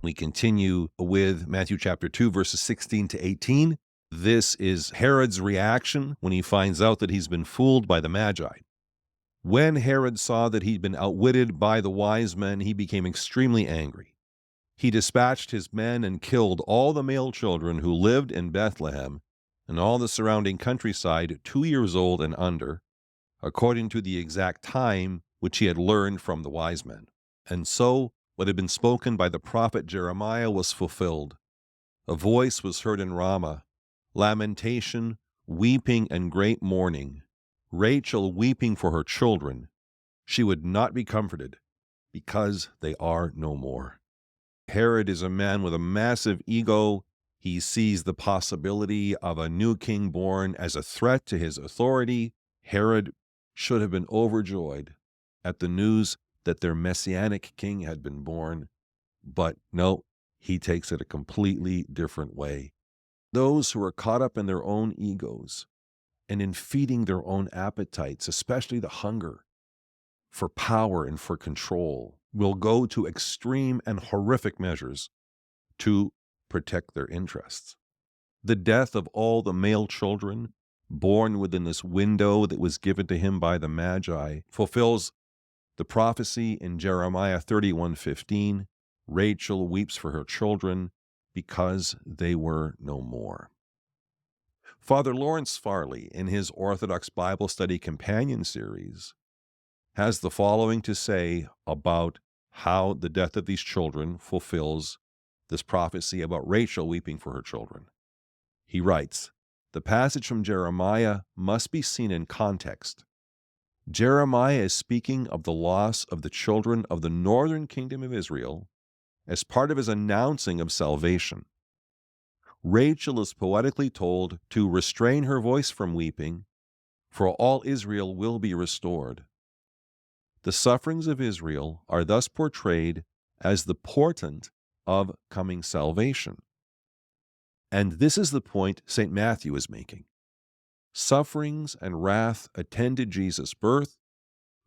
We continue with Matthew chapter 2, verses 16 to 18. This is Herod's reaction when he finds out that he's been fooled by the Magi. When Herod saw that he'd been outwitted by the wise men, he became extremely angry. He dispatched his men and killed all the male children who lived in Bethlehem and all the surrounding countryside 2 years old and under, according to the exact time which he had learned from the wise men. And so what had been spoken by the prophet Jeremiah was fulfilled. A voice was heard in Ramah, lamentation, weeping, and great mourning, Rachel weeping for her children. She would not be comforted, because they are no more. Herod is a man with a massive ego. He sees the possibility of a new king born as a threat to his authority. Herod should have been overjoyed at the news that their messianic king had been born. But no, he takes it a completely different way. Those who are caught up in their own egos and in feeding their own appetites, especially the hunger for power and for control, will go to extreme and horrific measures to protect their interests. The death of all the male children born within this window that was given to him by the Magi fulfills the prophecy in Jeremiah 31:15. Rachel weeps for her children because they were no more. Father Lawrence Farley, in his Orthodox Bible Study Companion series, has the following to say about how the death of these children fulfills this prophecy about Rachel weeping for her children. He writes, "The passage from Jeremiah must be seen in context. Jeremiah is speaking of the loss of the children of the northern kingdom of Israel as part of his announcing of salvation. Rachel is poetically told to restrain her voice from weeping, for all Israel will be restored. The sufferings of Israel are thus portrayed as the portent of coming salvation. And this is the point St. Matthew is making. Sufferings and wrath attended Jesus' birth,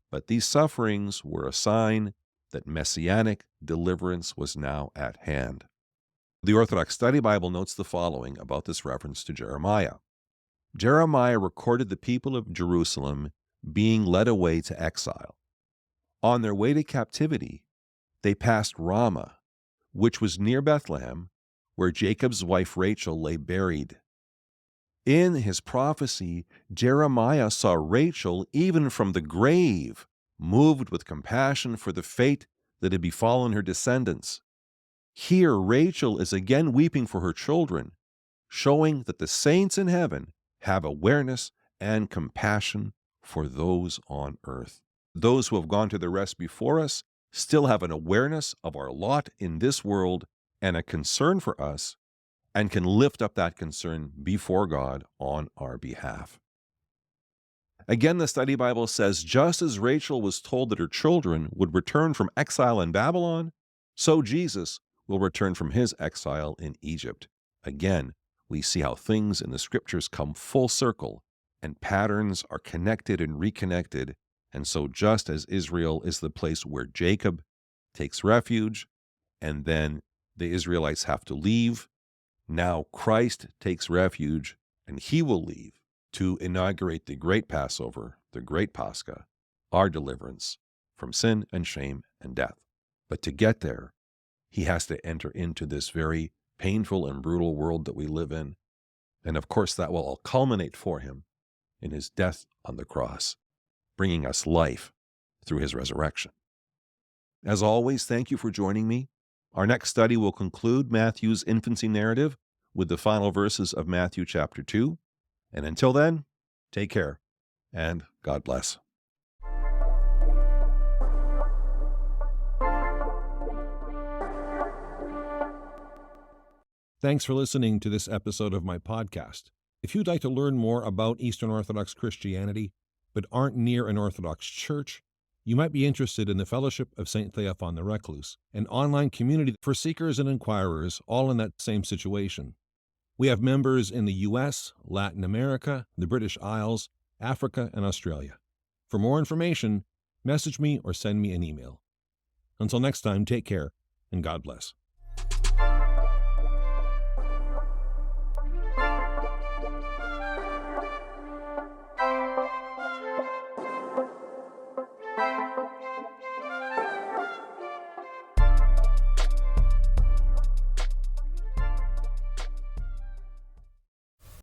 but these sufferings were a sign that messianic deliverance was now at hand." The Orthodox Study Bible notes the following about this reference to Jeremiah. Jeremiah recorded the people of Jerusalem being led away to exile. On their way to captivity, they passed Ramah, which was near Bethlehem, where Jacob's wife Rachel lay buried. In his prophecy, Jeremiah saw Rachel, even from the grave, moved with compassion for the fate that had befallen her descendants. Here, Rachel is again weeping for her children, showing that the saints in heaven have awareness and compassion for those on earth. Those who have gone to the rest before us still have an awareness of our lot in this world and a concern for us, and can lift up that concern before God on our behalf. Again, the Study Bible says, just as Rachel was told that her children would return from exile in Babylon, so Jesus will return from his exile in Egypt. Again, we see how things in the Scriptures come full circle, and patterns are connected and reconnected. And so just as Israel is the place where Jacob takes refuge, and then the Israelites have to leave, now Christ takes refuge, and he will leave to inaugurate the great Passover, the great Pascha, our deliverance from sin and shame and death. But to get there, he has to enter into this very painful and brutal world that we live in. And of course, that will all culminate for him in his death on the cross, bringing us life through his resurrection. As always, thank you for joining me. Our next study will conclude Matthew's infancy narrative with the final verses of Matthew chapter 2. And until then, take care and God bless. Thanks for listening to this episode of my podcast. If you'd like to learn more about Eastern Orthodox Christianity, but aren't near an Orthodox church, you might be interested in the Fellowship of St. Theophan the Recluse, an online community for seekers and inquirers, all in that same situation. We have members in the U.S., Latin America, the British Isles, Africa, and Australia. For more information, message me or send me an email. Until next time, take care, and God bless.